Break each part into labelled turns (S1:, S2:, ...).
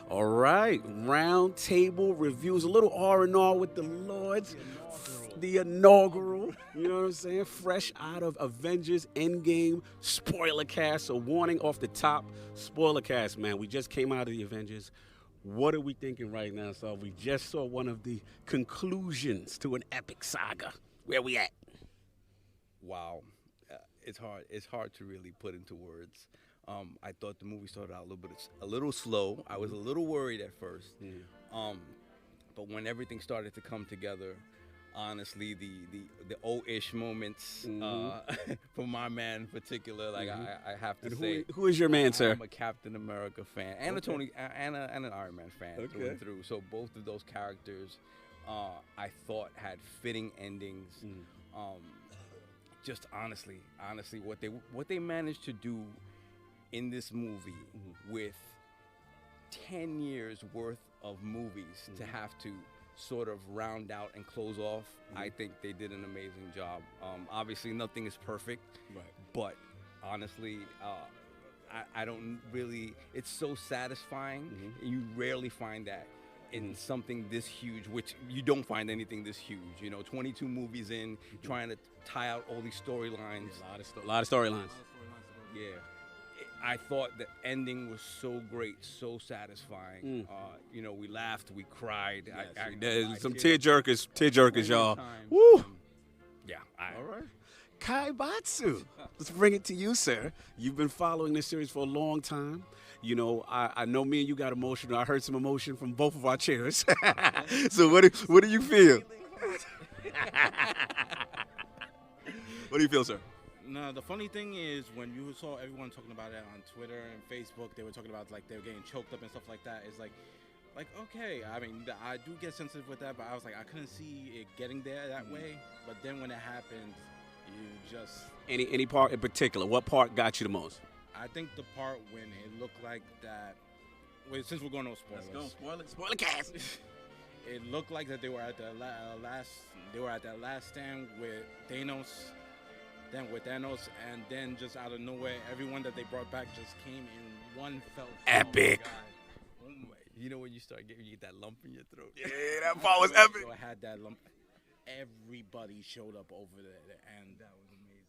S1: All right, round table reviews, a little R&R with the Lords, the inaugural, you know what I'm saying? Fresh out of Avengers Endgame spoiler cast. So warning off the top, spoiler cast, man. We just came out of the Avengers. What are we thinking right now? So we just saw one of the conclusions to an epic saga. Where we at?
S2: Wow, it's hard. It's hard to really put into words. I thought the movie started out a little slow. I was a little worried at first, but when everything started to come together, honestly, the old-ish moments for my man in particular, like I have to say,
S1: Who is your man, sir?
S2: I'm a Captain America fan and and an Iron Man fan through and through. So both of those characters, I thought had fitting endings. Just honestly, what they managed to do in this movie with 10 years worth of movies to have to sort of round out and close off, I think they did an amazing job. Obviously, nothing is perfect, but honestly, I don't really, it's so satisfying. You rarely find that in something this huge, which you don't find anything this huge. You know, 22 movies in, trying to tie out all these storylines.
S1: A lot of storylines.
S2: Yeah. I thought the ending was so great, so satisfying. You know, we laughed, we cried.
S1: There's some tear jerkers, y'all. Woo!
S2: Yeah.
S1: All right. Kai Batsu, let's bring it to you, sir. You've been following this series for a long time. You know, I know me and you got emotional. I heard some emotion from both of our chairs. So what do you feel? What do you feel, sir?
S3: No, the funny thing is when you saw everyone talking about it on Twitter and Facebook, they were talking about like they were getting choked up and stuff like that. It's like okay, I mean, I do get sensitive with that, but I was like, I couldn't see it getting there that way. But then when it happened, you just
S1: Any part in particular? What part got you the most?
S3: I think the part when it looked like that. Wait, since we're going to spoilers,
S1: Spoiler cast.
S3: it looked like that they were at the last. They were at that last stand with Thanos. Then with Thanos, and then just out of nowhere, everyone that they brought back just came in one fell swoop.
S1: Epic.
S2: Oh my, you know when you get that lump in your throat?
S1: Yeah, that part was epic.
S3: So I had that lump. Everybody showed up over there, and that was amazing.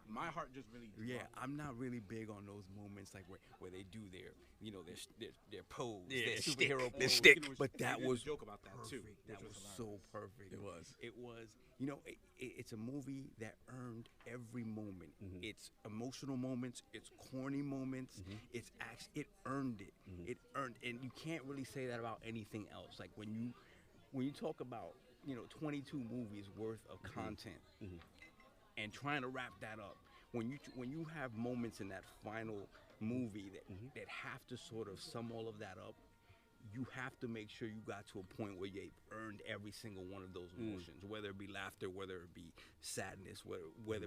S3: My heart just really.
S2: Yeah, I'm not really big on those moments like where they do their pose, their superhero pose.
S1: stick.
S2: But that was
S3: joke about that
S2: perfect.
S3: too.
S2: That was so perfect.
S1: It was.
S2: It was. You know, it's a movie that earned every moment. It's emotional moments. It's corny moments. It's it earned it. It earned, and you can't really say that about anything else. Like when you talk about 22 movies worth of content. And trying to wrap that up, when you have moments in that final movie that have to sort of sum all of that up, you have to make sure you got to a point where you earned every single one of those emotions, whether it be laughter, whether it be sadness,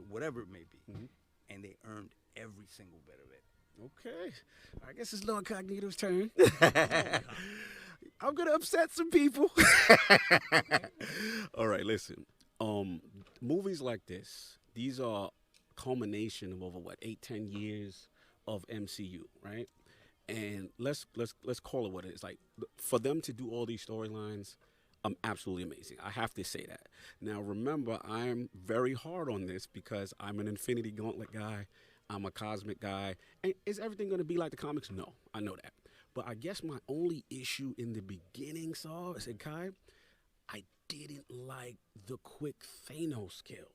S2: whatever it may be, and they earned every single bit of it.
S1: Okay, I guess it's Lord Cognito's turn. I'm gonna upset some people. All right, listen. Movies like this, these are culmination of over 8-10 years of MCU, right? And let's call it what it is. Like, for them to do all these storylines, absolutely amazing. I have to say that. Now, remember, I'm very hard on this because I'm an Infinity Gauntlet guy. I'm a cosmic guy. And is everything going to be like the comics? No, I know that. But I guess my only issue in the beginning, Saul, is, Kai, I didn't like the quick Thanos kill.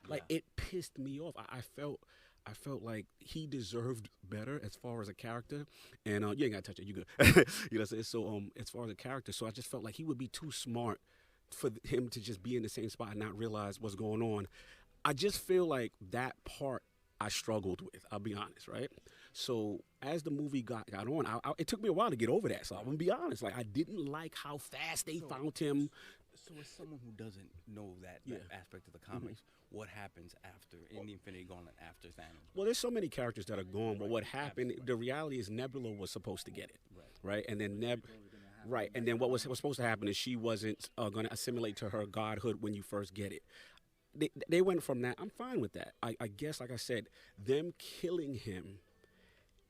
S1: Like, it pissed me off. I felt like he deserved better as far as a character. And you ain't got to touch it. You good. You know, so as far as a character, so I just felt like he would be too smart for him to just be in the same spot and not realize what's going on. I just feel like that part I struggled with. I'll be honest, right? So as the movie got on, it took me a while to get over that. So I'm going to be honest. Like, I didn't like how fast they found him.
S2: So as someone who doesn't know that aspect of the comics, what happens in the Infinity Gauntlet after Thanos?
S1: Well, there's so many characters that are gone, but what happened, the reality is Nebula was supposed to get it, right? And then Right, and then what was supposed to happen is she wasn't going to assimilate to her godhood when you first get it. They went from that. I'm fine with that. I guess, like I said, them killing him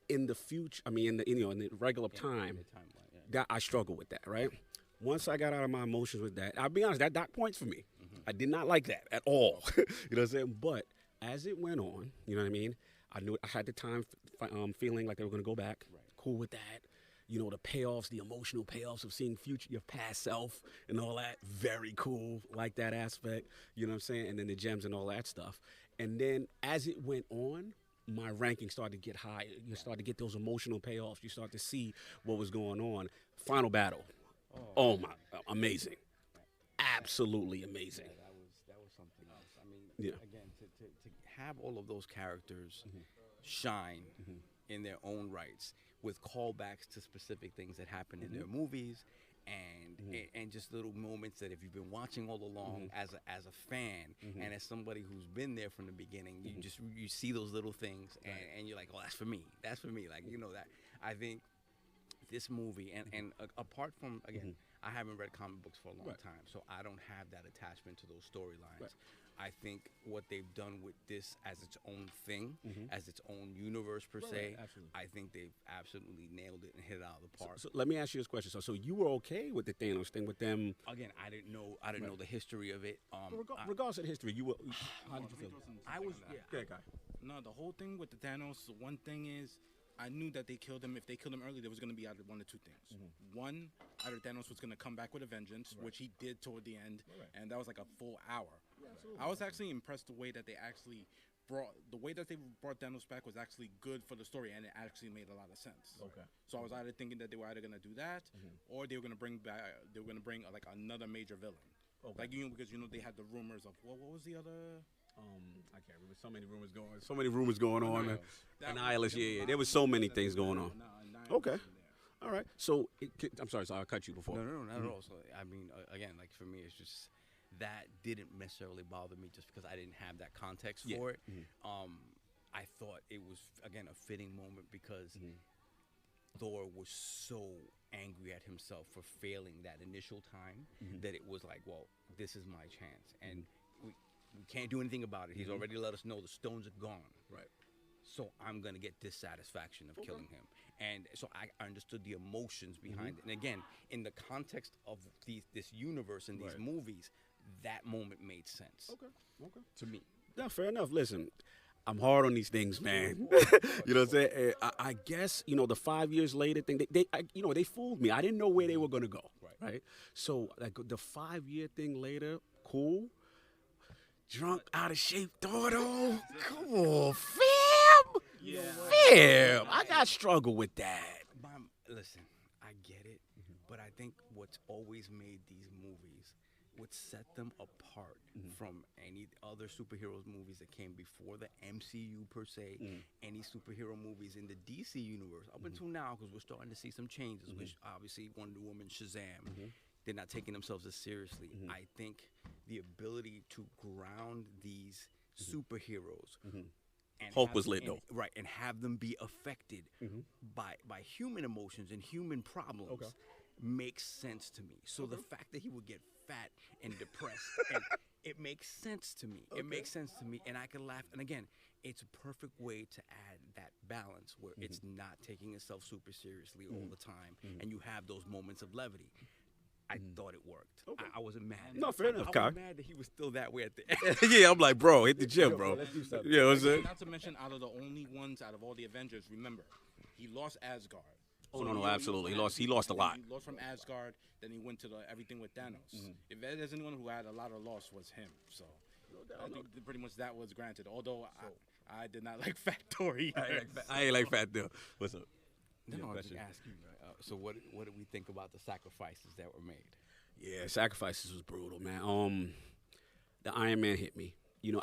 S1: in the future. I mean, in the regular time. That I struggle with that. Right. Once I got out of my emotions with that, I'll be honest. That got points for me. I did not like that at all. You know what I'm saying? But as it went on, you know what I mean. I knew I had the time feeling like they were going to go back. Right. Cool with that. You know, the payoffs, the emotional payoffs of seeing your past self and all that. Very cool. Like that aspect. You know what I'm saying? And then the gems and all that stuff. And then as it went on, my ranking started to get higher. You start to get those emotional payoffs. You start to see what was going on. Final battle. Oh my, amazing. Absolutely amazing.
S2: Yeah, that was something else. I mean, again, to have all of those characters shine in their own rights with callbacks to specific things that happen in their movies and just little moments that if you've been watching all along as a fan and as somebody who's been there from the beginning, you see those little things and you're like, oh, that's for me. That's for me. Like, you know that. I think this movie and apart from, again, I haven't read comic books for a long time, so I don't have that attachment to those storylines. Right. I think what they've done with this as its own thing, as its own universe per se, I think they've absolutely nailed it and hit it out of the park.
S1: So let me ask you this question. So you were okay with the Thanos thing with them?
S2: Again, I didn't know the history of it.
S1: Regardless of the history, you were. How did you feel?
S2: I was.
S1: Okay, guy.
S3: No, the whole thing with the Thanos. The one thing is, I knew that they killed him. If they killed him early, there was going to be either one or two things. One, either Thanos was going to come back with a vengeance, which he did toward the end, and that was like a full hour. I was actually impressed the way that they actually brought Thanos back was actually good for the story, and it actually made a lot of sense. Okay. So I was either thinking that they were either going to do that, or they were going to bring like another major villain. Okay. Like because they had the rumors of what was the other.
S1: I can't remember. So many rumors going on. Annihilus, yeah. There was so many things going on. Okay. All right. So I'm sorry. So I cut you before.
S2: No, not at all. So I mean, again, like for me, it's just that didn't necessarily bother me just because I didn't have that context for it. I thought it was again a fitting moment because Thor was so angry at himself for failing that initial time that it was like, well, this is my chance, and we can't do anything about it. He's already let us know the stones are gone. Right. So I'm going to get this satisfaction of killing him. And so I understood the emotions behind it. And again, in the context of this universe and these movies, that moment made sense. Okay. To me.
S1: Yeah, fair enough. Listen, I'm hard on these things, man. You know what I'm saying? I guess, the 5 years later thing, they fooled me. I didn't know where they were going to go. Right. So like the 5 year thing later, cool. Drunk, out of shape, though. Come on, fam. Yeah. Fam. I got struggle with that.
S2: Listen, I get it, but I think what's always made these movies, what set them apart from any other superheroes movies that came before the MCU per se, any superhero movies in the DC universe, up until now, because we're starting to see some changes, which obviously Wonder Woman, Shazam, they're not taking themselves as seriously. I think the ability to ground these superheroes and
S1: Hulk was lit though,
S2: right, and have them be affected by human emotions and human problems makes sense to me. So the fact that he would get fat and depressed, and it makes sense to me. It makes sense to me, and I can laugh. And again, it's a perfect way to add that balance where it's not taking itself super seriously all the time, and you have those moments of levity. I thought it worked. Okay. I wasn't mad.
S1: No, fair enough, Kai.
S2: I was mad that he was still that way at the end.
S1: Yeah, I'm like, bro, hit the gym, bro.
S2: Let's do something.
S1: Yeah, what's it?
S3: Not to mention, out of the only ones out of all the Avengers, remember, he lost Asgard.
S1: Oh, no, absolutely. He lost a lot.
S3: He lost from Asgard, then he went to everything with Thanos. If there's anyone who had a lot of loss, was him. So I think pretty much that was granted. Although I did not like Fat Thor either.
S1: I ain't like Fat Thor. What's up?
S2: No, I was just asking you. So what did we think about the sacrifices that were made?
S1: Yeah, sacrifices was brutal, man. The Iron Man hit me.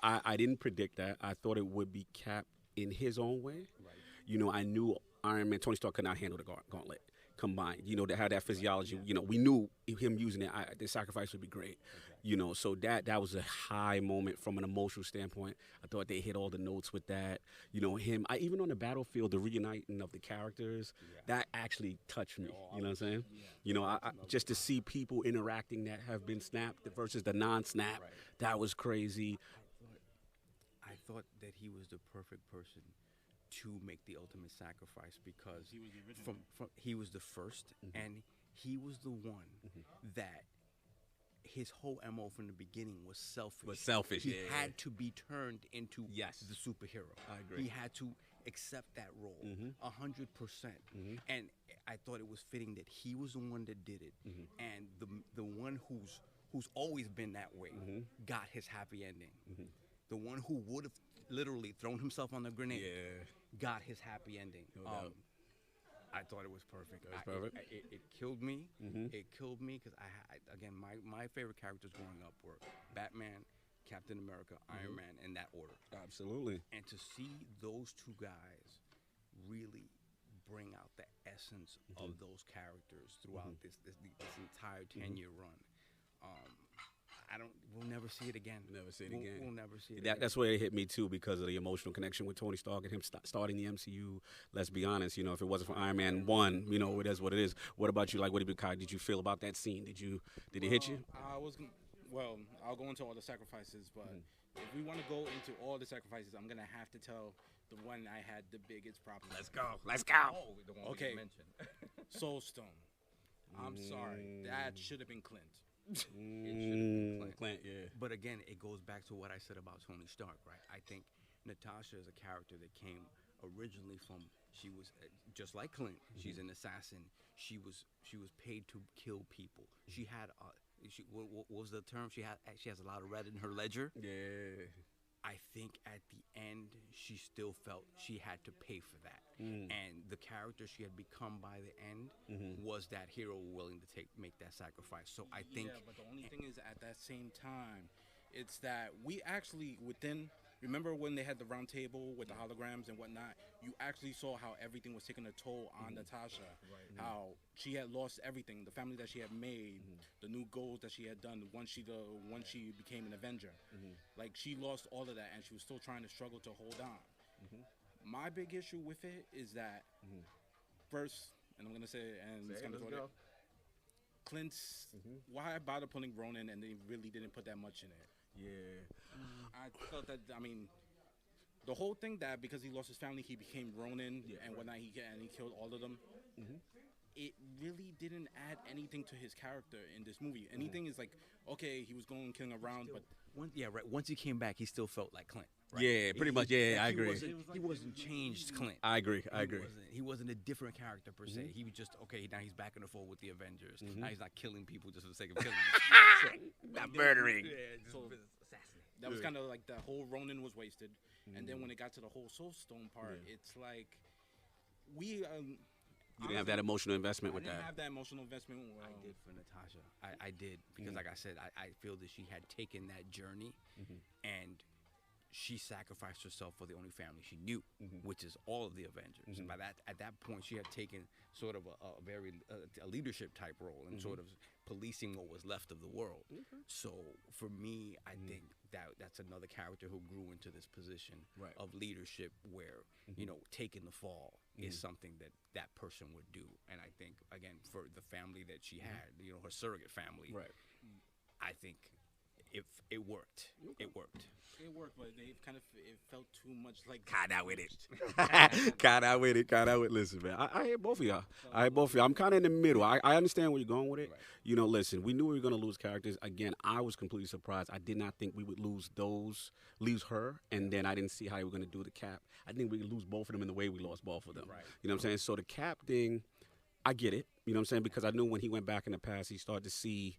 S1: I didn't predict that. I thought it would be Cap in his own way. Right. I knew Iron Man, Tony Stark could not handle the gauntlet combined. You know, to have that physiology. You know, we knew him using it. The sacrifice would be great. You know, so that was a high moment from an emotional standpoint. I thought they hit all the notes with that. You know, even on the battlefield, the reuniting of the characters, that actually touched me. You know what I'm saying? You know, I just to see people interacting that have been snapped versus the non-snap, that was crazy.
S2: I thought that he was the perfect person to make the ultimate sacrifice because
S3: He was the original.
S2: he was the 1st and he was the one that his whole MO from the beginning was selfish. He had to be turned into the superhero.
S1: I agree.
S2: He had to accept that role 100%. And I thought it was fitting that he was the one that did it, and the one who's always been that way got his happy ending. The one who would have literally thrown himself on the grenade got his happy ending.
S1: No doubt.
S2: I thought it was perfect.
S1: It was perfect.
S2: It killed me. It killed me because again, my favorite characters growing up were Batman, Captain America, Iron Man, in that order.
S1: Absolutely.
S2: And to see those two guys really bring out the essence of those characters throughout this entire 10-year run, we'll never see it again.
S1: Never see it again.
S2: We'll never see it again.
S1: That's where it hit me too, because of the emotional connection with Tony Stark and him starting the MCU. Let's be honest, you know, if it wasn't for Iron Man 1, you know, it is what it is. What about you? Like, what did you feel about that scene? Did it hit you?
S3: I'll go into all the sacrifices, but if we want to go into all the sacrifices, I'm gonna have to tell the one I had the biggest problem.
S1: Let's go.
S2: Oh, the one
S3: Okay.
S2: we mentioned.
S3: Soul Stone. I'm sorry, that should have been Clint.
S1: Clint, yeah.
S2: But again, it goes back to what I said about Tony Stark, right? I think Natasha is a character that came originally from, she was just like Clint. She's an assassin. She was paid to kill people. She had what was the term? She has a lot of red in her ledger.
S1: Yeah.
S2: I think at the end, she still felt she had to pay for that. And the character she had become by the end was that hero willing to make that sacrifice. So I think...
S3: Yeah, but the only thing is, at that same time, it's that we actually, remember when they had the round table with the holograms and whatnot, you actually saw how everything was taking a toll on Natasha. How she had lost everything, the family that she had made, the new goals that she had done once she became an Avenger. Like, she lost all of that, and she was still trying to struggle to hold on. My big issue with it is that, first, and I'm going to say it, and it's going to go. Clint's, why bother putting Ronin, and they really didn't put that much in it?
S1: Yeah.
S3: I felt that, the whole thing that because he lost his family, he became Ronin and whatnot, he killed all of them. It really didn't add anything to his character in this movie. Anything is like, okay, he was going killing around, but
S2: once he came back, he still felt like Clint. Right?
S1: Yeah, pretty much. Yeah, I agree.
S2: He wasn't changed Clint.
S1: I agree.
S2: He wasn't a different character per se. He was just, okay, now he's back in the fold with the Avengers. Now he's not killing people just for the sake of killing them.
S1: Not murdering.
S2: So
S3: that was kind of like the whole Ronin was wasted. And then when it got to the whole Soul Stone part, it's like, we...
S1: You didn't have that emotional investment with
S3: I didn't
S1: that.
S3: have that emotional investment.
S2: I did for Natasha. I did because, like I said, I feel that she had taken that journey and she sacrificed herself for the only family she knew, which is all of the Avengers. And at that point, she had taken sort of a very leadership type role and sort of policing what was left of the world. So for me, I think that's another character who grew into this position of leadership where, you know, taking the fall is something that person would do. And I think, again, for the family that she had, you know, her surrogate family, I think it worked. It worked.
S3: It worked, but it felt too much like...
S1: Caught out with it. Caught out with it. Listen, man, I hear both of y'all. I'm kind of in the middle. I understand where you're going with it. You know, listen, we knew we were going to lose characters. Again, I was completely surprised. I did not think we would lose her, and then I didn't see how we were going to do the Cap. I think we would lose both of them in the way we lost both of them. You know what I'm saying? So the Cap thing, I get it. You know what I'm saying? Because I knew when he went back in the past, he started to see...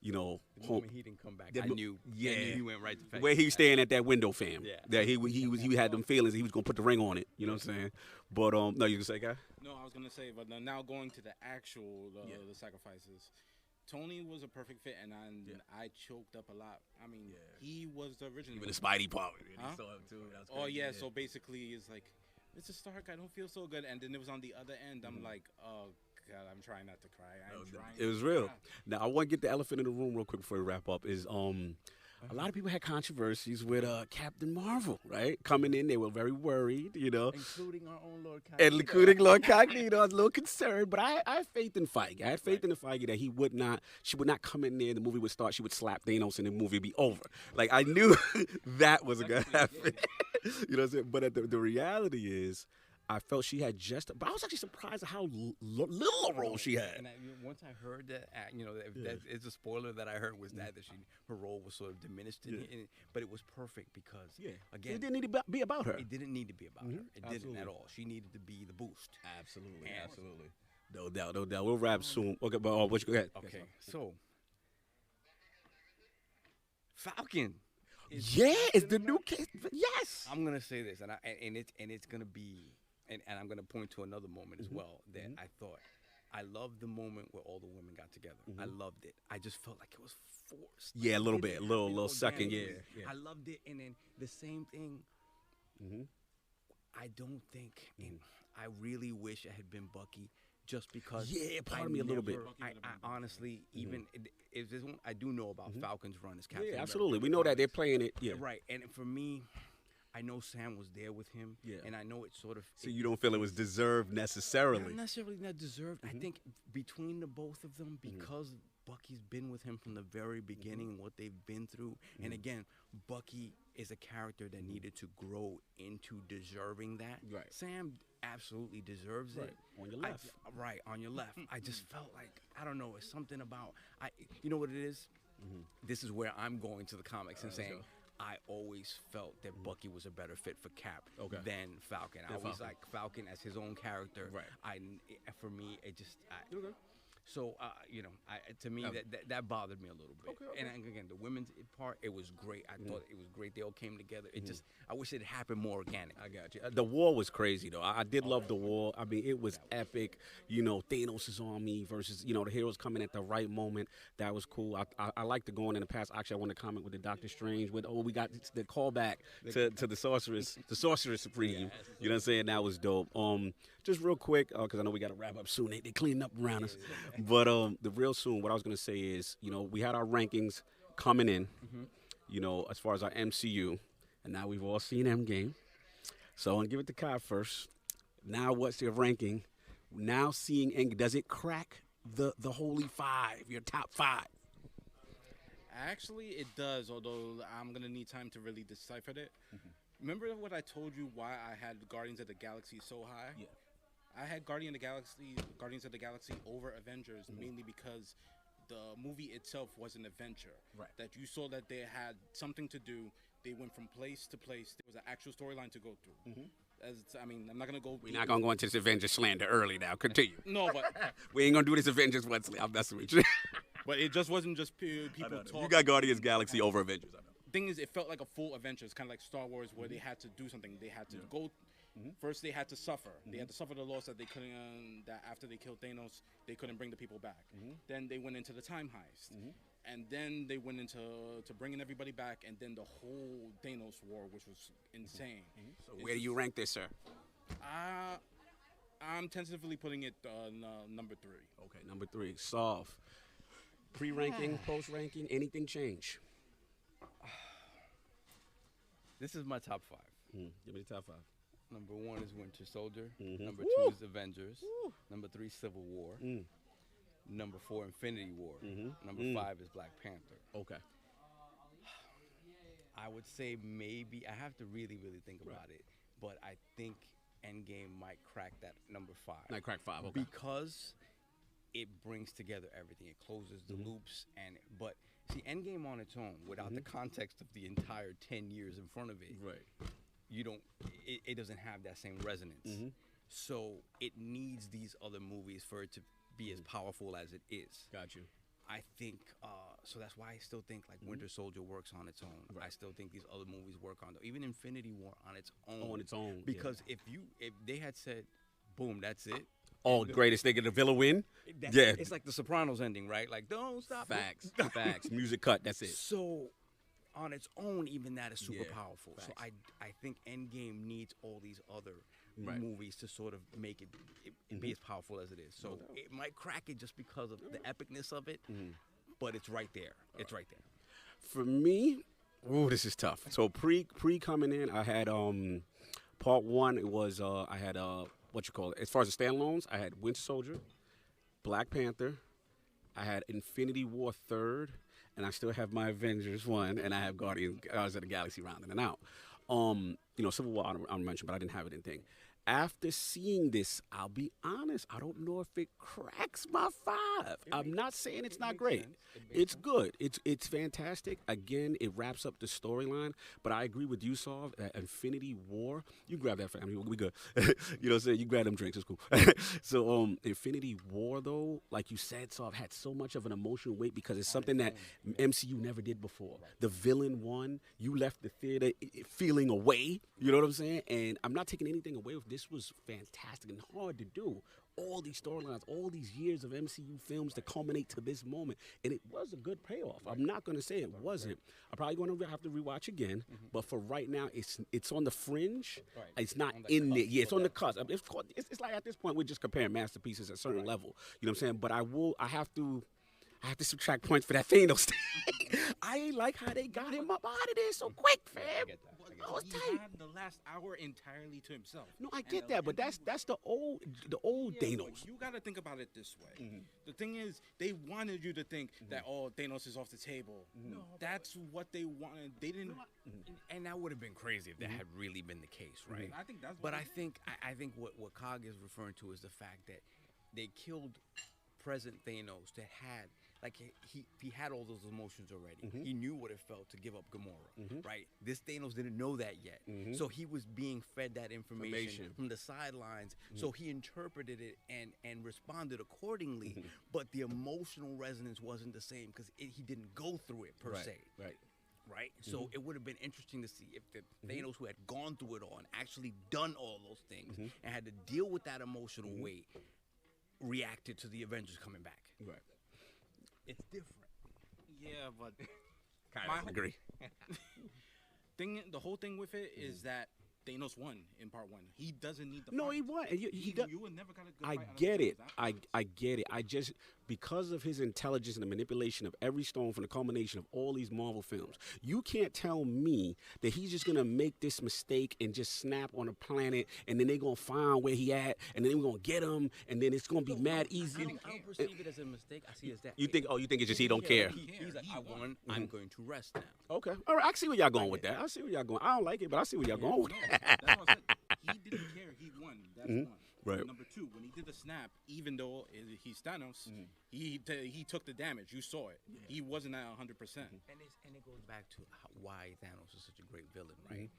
S1: You know,
S2: the moment he didn't come back, I knew he went right to face.
S1: Where he was staying at that window, fam. That he had them feelings. He was gonna put the ring on it. You know what I'm saying? But no, you can say, guy.
S3: No, I was gonna say, but now going to the actual the sacrifices, Tony was a perfect fit, and I choked up a lot. I mean, he was the original.
S1: Even the Spidey part.
S3: So basically, it's like, Mr. Stark, I don't feel so good, and then it was on the other end. I'm like, oh God, I'm trying not to cry.
S1: It was real. Now I want to get the elephant in the room real quick before we wrap up. Is a lot of people had controversies with Captain Marvel, right? Coming in, they were very worried,
S2: Including our own Lord Cognito.
S1: and including Lord Cognito. I was a little concerned, but I had faith in Feige. I had faith in Feige that she would not come in there. The movie would start. She would slap Thanos, and the movie would be over. Like I knew that wasn't gonna happen. You know what I'm saying? But the reality is, I felt she had but I was actually surprised at how little a role she had.
S2: And once I heard that, that it's a spoiler that I heard was that her role was sort of diminished, but it was perfect because again,
S1: it didn't need to be about her.
S2: It didn't need to be about her. It didn't at all. She needed to be the boost.
S1: Absolutely. No doubt. We'll wrap soon. Okay, but what you go ahead?
S2: Okay, so Falcon.
S1: It's the new kid. Yes.
S2: I'm gonna say this, and it's gonna be. And I'm going to point to another moment as well that I thought. I loved the moment where all the women got together. I loved it. I just felt like it was forced.
S1: Yeah, a little bit. A little second, yeah.
S2: I loved it. And then the same thing, I don't think, and I really wish it had been Bucky just because.
S1: Yeah, pardon me a little bit.
S2: I honestly, even, if this one, I do know about Falcon's run as Captain America.
S1: Absolutely. We know that they're playing it. Yeah.
S2: Right. And for me, I know Sam was there with him, and I know it sort of.
S1: So you don't feel it was deserved necessarily?
S2: Not necessarily not deserved. I think between the both of them, because Bucky's been with him from the very beginning and what they've been through, and again, Bucky is a character that needed to grow into deserving that.
S1: Right.
S2: Sam absolutely deserves it.
S1: On your left.
S2: On your left. I just felt like, I don't know, it's something about, you know what it is? This is where I'm going to the comics and saying, I always felt that Bucky was a better fit for Cap than Falcon. I always like Falcon as his own character.
S1: Right.
S2: For me, it just. So to me that bothered me a little bit.
S1: Okay.
S2: And again, the women's part, it was great. I thought it was great. They all came together. It just, I wish it happened more organic.
S1: I got you. The war was crazy though. I did love the war. I mean, it was epic. Thanos' army versus the heroes coming at the right moment. That was cool. I like the going in the past. Actually, I want to comment with the Doctor Strange with we got the callback to the sorceress supreme. You know what I'm saying? That was dope. Just real quick, because I know we got to wrap up soon. They cleaning up around us. But the real soon, what I was going to say is, we had our rankings coming in, as far as our MCU. And now we've all seen Endgame. So I'm going to give it to Kai first. Now what's your ranking? Now seeing Endgame, does it crack the holy five, your top five?
S3: Actually, it does, although I'm going to need time to really decipher it. Remember what I told you why I had Guardians of the Galaxy so high?
S1: Yeah.
S3: I had Guardians of the Galaxy over Avengers mainly because the movie itself was an adventure.
S1: Right.
S3: That you saw that they had something to do. They went from place to place. There was an actual storyline to go through. I'm not going to go...
S1: We're not going to go into this Avengers slander early now. Continue.
S3: No, but...
S1: We ain't going to do this Avengers once. I'm messing with you.
S3: But it just wasn't just people talking.
S1: You got Guardians Galaxy over Avengers. I know.
S3: Thing is, it felt like a full Avengers, kind of like Star Wars, where they had to do something. They had to go. First, they had to suffer. They had to suffer the loss that they couldn't. That after they killed Thanos, they couldn't bring the people back. Then they went into the time heist, and then they went into bringing everybody back, and then the whole Thanos war, which was insane.
S1: So where do you rank this, sir?
S3: I'm tentatively putting it number 3.
S1: Okay, number 3. Soft. Pre-ranking, post-ranking, anything change?
S2: This is my top 5.
S1: Give me the top 5.
S2: Number 1 is Winter Soldier. Number 2 is Avengers. Number 3, Civil War. Number 4, Infinity War. Number 5 is Black Panther.
S1: Okay.
S2: I would say maybe, I have to really, really think about it, but I think Endgame might crack that number 5.
S1: Might crack 5, okay.
S2: Because it brings together everything. It closes the loops, but see, Endgame on its own, without the context of the entire 10 years in front of it, you don't. It doesn't have that same resonance. So it needs these other movies for it to be as powerful as it is.
S1: Got you.
S2: I think so. That's why I still think like Winter Soldier works on its own. I still think these other movies work on even Infinity War on its own.
S1: On its own.
S2: Because if they had said, boom, that's it.
S1: Oh, greatest thing, the villain win?
S2: It's like the Sopranos ending, right? Like, don't stop.
S1: Facts. Facts. Music cut, that's it.
S2: So, on its own, even that is super powerful.
S1: Facts.
S2: So, I think Endgame needs all these other movies to sort of make it be as powerful as it is. So it might crack it just because of the epicness of it, but it's right there. It's right there.
S1: For me, this is tough. So pre coming in, I had part one. It was I had what you call it. As far as the standalones, I had Winter Soldier, Black Panther, I had Infinity War third, and I still have my Avengers one, and I have Guardians of the Galaxy rounding it out. Civil War I don't mention, but I didn't have it in thing. After seeing this, I'll be honest, I don't know if it cracks my 5. I'm not saying it's not great. It's good. It's fantastic. Again, it wraps up the storyline. But I agree with you, Saul, that Infinity War, you grab that family, we good. You know what I'm saying? You grab them drinks, it's cool. So Infinity War, though, like you said, Saul, had so much of an emotional weight because it's something that MCU never did before. The villain won. You left the theater feeling away. You know what I'm saying? And I'm not taking anything away with this. Was fantastic and hard to do. All these storylines, all these years of MCU films to culminate to this moment, and it was a good payoff. I'm not going to say it wasn't. I'm probably going to have to rewatch again, but for right now, it's on the fringe. It's not in there. Yeah, it's on the cusp. It's like at this point we're just comparing masterpieces at a certain level. You know what I'm saying? But I have to subtract points for that Thanos thing. I ain't like how they got him up out of there so quick, fam.
S3: He had the last hour entirely to himself.
S1: No, I get that, but that's the old Thanos.
S3: You got to think about it this way. The thing is, they wanted you to think that Thanos is off the table. No, that's what they wanted. They didn't.
S2: And that would have been crazy if that had really been the case, right?
S3: I think that's.
S2: But I think what Cog is referring to is the fact that they killed present Thanos that had. Like, he had all those emotions already. He knew what it felt to give up Gamora, right? This Thanos didn't know that yet. So he was being fed that information from the sidelines. So he interpreted it and responded accordingly. But the emotional resonance wasn't the same because he didn't go through it per se. Right? So it would have been interesting to see if the Thanos who had gone through it all and actually done all those things and had to deal with that emotional weight reacted to the Avengers coming back.
S1: Right.
S2: It's different.
S3: Yeah, but
S1: I agree.
S3: The whole thing with it is that Thanos won in part 1. He doesn't need the
S1: No,
S3: fight.
S1: he won.
S3: You would never got a good
S1: I
S3: fight out of
S1: get it.
S3: Thanos
S1: I get it. I just, because of his intelligence and the manipulation of every stone from the culmination of all these Marvel films, you can't tell me that he's just going to make this mistake and just snap on a planet and then they're going to find where he at and then we're going to get him and then it's going to be mad easy.
S2: I don't perceive it as a mistake. I see it as that.
S1: You think it's just he don't care.
S2: He's like, I won. I'm going to rest now.
S1: Okay. All right. I see where y'all going with that. I see where y'all going. I don't like it, but I see where y'all going with that.
S3: That's what I said. He didn't care. He won. That's one.
S1: Right.
S3: Number 2, when he did the snap, even though he's Thanos, he took the damage. You saw it. He wasn't at 100%.
S2: And it goes back to why Thanos is such a great villain, right?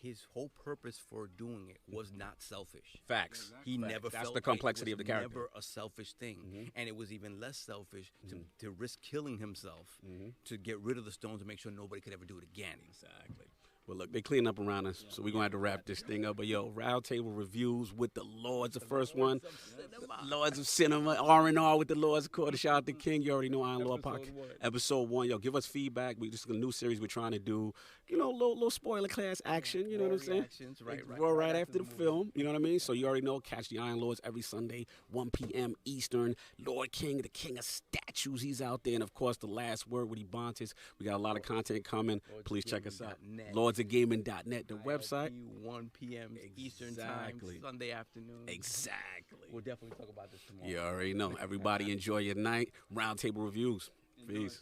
S2: His whole purpose for doing it was not selfish.
S1: Facts.
S2: He never
S1: That's
S2: felt
S1: the complexity
S2: it was
S1: of the character.
S2: Never a selfish thing, and it was even less selfish to risk killing himself to get rid of the stones to make sure nobody could ever do it again.
S1: Exactly. Well, look, they clean up around us, so we're going to have to wrap this thing up. But, Roundtable Reviews with the Lords, the first one. Lords of Cinema, R&R with the Lords of Quarter. Shout out to King. You already know Iron Lord Podcast. Episode 1. Give us feedback. This is a new series we're trying to do. Little spoiler class action, you know what I'm saying? Right after the film, you know what I mean? So you already know, catch the Iron Lords every Sunday, 1 p.m. Eastern. Lord King, the king of statues, he's out there. And, of course, The Last Word with Ebontis. We got a lot of content coming. Please check us out. LordsofGaming.net, the website.
S2: 1 p.m. Eastern time, Sunday afternoon.
S1: Exactly.
S2: We'll definitely talk about this tomorrow.
S1: You already know. Everybody enjoy your night. Roundtable Reviews. Peace.